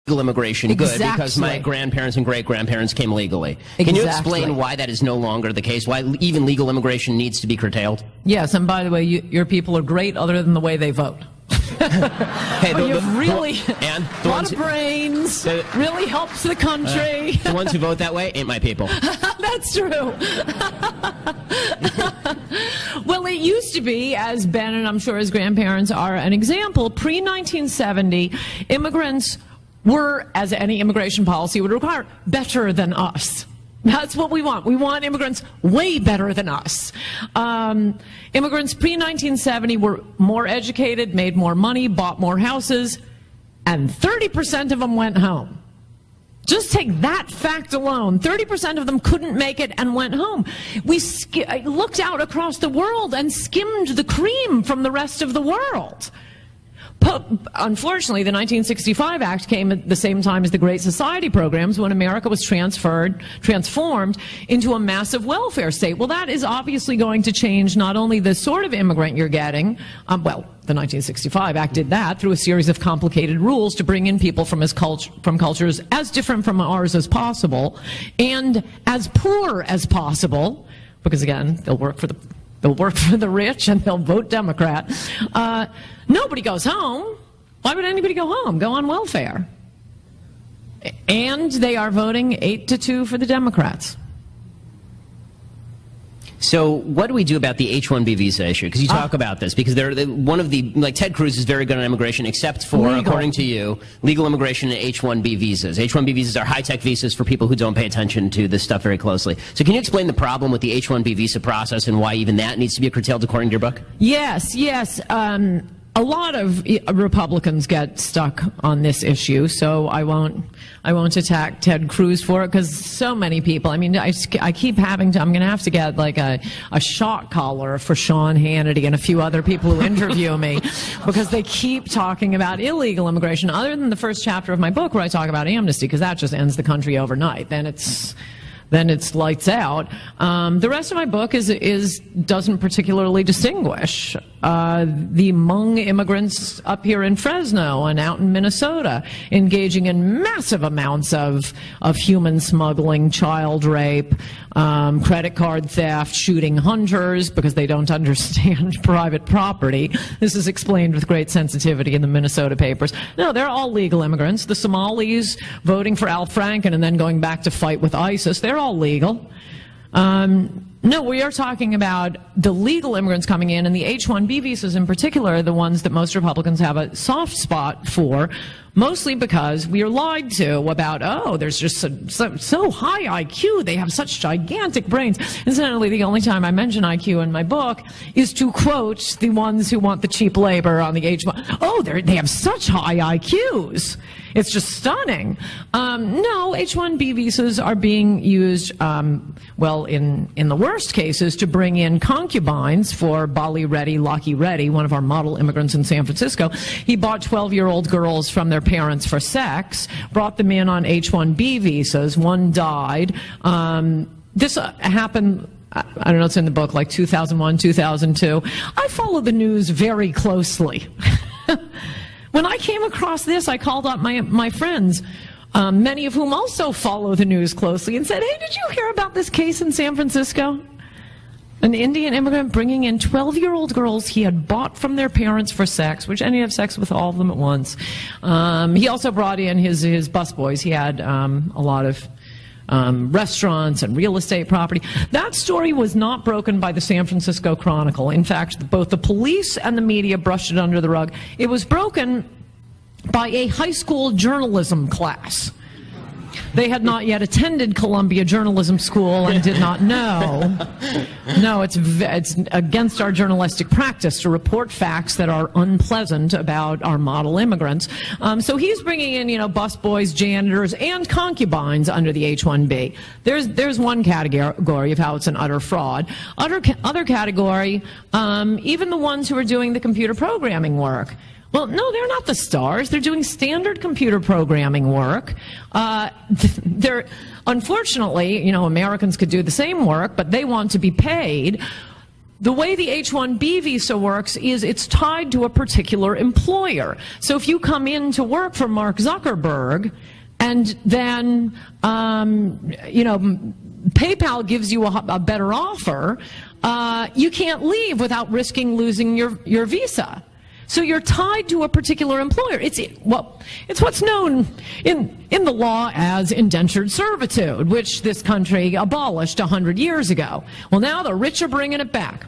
legal immigration good because my grandparents and great-grandparents came legally. Can you explain why that is no longer the case? Why even legal immigration needs to be curtailed? Yes, and by the way, your people are great other than the way they vote. Hey, you have really a lot of brains, really helps the country. The ones who vote that way ain't my people. That's true. Well, it used to be, as Ben and I'm sure his grandparents are an example, pre-1970, immigrants were, as any immigration policy would require, better than us. That's what we want. We want immigrants way better than us. Immigrants pre-1970 were more educated, made more money, bought more houses, and 30% of them went home. Just take that fact alone. 30% of them couldn't make it and went home. We looked out across the world and skimmed the cream from the rest of the world. Unfortunately, the 1965 Act came at the same time as the Great Society programs, when America was transformed into a massive welfare state. Well, that is obviously going to change not only the sort of immigrant you're getting, well, the 1965 Act did that through a series of complicated rules to bring in people from cultures as different from ours as possible, and as poor as possible, because again, they'll work for the rich and they'll vote Democrat. Nobody goes home. Why would anybody go home? Go on welfare. And they are voting 8-2 for the Democrats. So what do we do about the H-1B visa issue? Because you talk about this, because one of the, like, Ted Cruz is very good on immigration, except for, legal, according to you, legal immigration and H-1B visas. H-1B visas are high-tech visas for people who don't pay attention to this stuff very closely. So can you explain the problem with the H-1B visa process and why even that needs to be curtailed according to your book? Yes. A lot of Republicans get stuck on this issue, so I won't attack Ted Cruz for it, because so many people, I mean, I keep having to, I'm going to have to get like a shock collar for Sean Hannity and a few other people who interview me, because they keep talking about illegal immigration, other than the first chapter of my book where I talk about amnesty, because that just ends the country overnight. Then it's lights out. The rest of my book doesn't particularly distinguish the Hmong immigrants up here in Fresno and out in Minnesota engaging in massive amounts of human smuggling, child rape, credit card theft, shooting hunters because they don't understand private property. This is explained with great sensitivity in the Minnesota papers. No, they're all legal immigrants. The Somalis voting for Al Franken and then going back to fight with ISIS, they're all legal. No, we are talking about the legal immigrants coming in, and the H-1B visas in particular are the ones that most Republicans have a soft spot for, mostly because we are lied to about, oh, there's just so high IQ, they have such gigantic brains. Incidentally, the only time I mention IQ in my book is to quote the ones who want the cheap labor on the H-1. Oh, they have such high IQs. It's just stunning. No, H-1B visas are being used, well, in the worst cases, to bring in concubines for Bali Reddy, Lucky Reddy, one of our model immigrants in San Francisco. He bought 12-year-old girls from their parents for sex, brought them in on H-1B visas. One died. This happened, I don't know, it's in the book, like 2001, 2002. I follow the news very closely. When I came across this, I called up my friends, many of whom also follow the news closely, and said, hey, did you hear about this case in San Francisco? An Indian immigrant bringing in 12-year-old girls he had bought from their parents for sex, which ended up sex with all of them at once. He also brought in his busboys. He had a lot of restaurants and real estate property. That story was not broken by the San Francisco Chronicle. In fact, both the police and the media brushed it under the rug. It was broken by a high school journalism class. They had not yet attended Columbia Journalism School and did not know. No, it's against our journalistic practice to report facts that are unpleasant about our model immigrants. So he's bringing in, busboys, janitors, and concubines under the H-1B. There's one category of how it's an utter fraud. Other category, even the ones who are doing the computer programming work. Well, no, they're not the stars. They're doing standard computer programming work. Unfortunately, Americans could do the same work, but they want to be paid. the way the H-1B visa works is it's tied to a particular employer. So if you come in to work for Mark Zuckerberg and then, PayPal gives you a better offer, you can't leave without risking losing your visa. So you're tied to a particular employer. It's what's known in the law as indentured servitude, which this country abolished 100 years ago. Well, now the rich are bringing it back.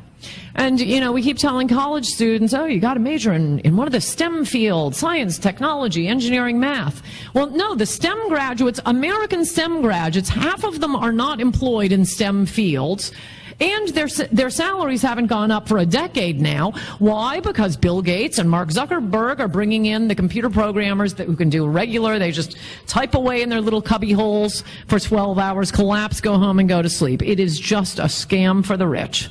And, we keep telling college students, oh, you got to major in one of the STEM fields, science, technology, engineering, math. Well, no, the STEM graduates, American STEM graduates, half of them are not employed in STEM fields. And their salaries haven't gone up for a decade now. Why? Because Bill Gates and Mark Zuckerberg are bringing in the computer programmers who can do regular. They just type away in their little cubby holes for 12 hours, collapse, go home, and go to sleep. It is just a scam for the rich.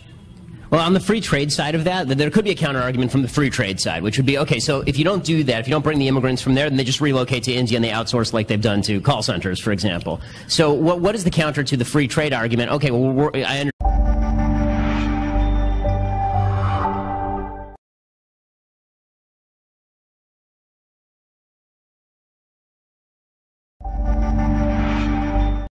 Well, on the free trade side of that, there could be a counter-argument from the free trade side, which would be, okay, so if you don't do that, if you don't bring the immigrants from there, then they just relocate to India and they outsource like they've done to call centers, for example. So what is the counter to the free trade argument? Okay, well, I understand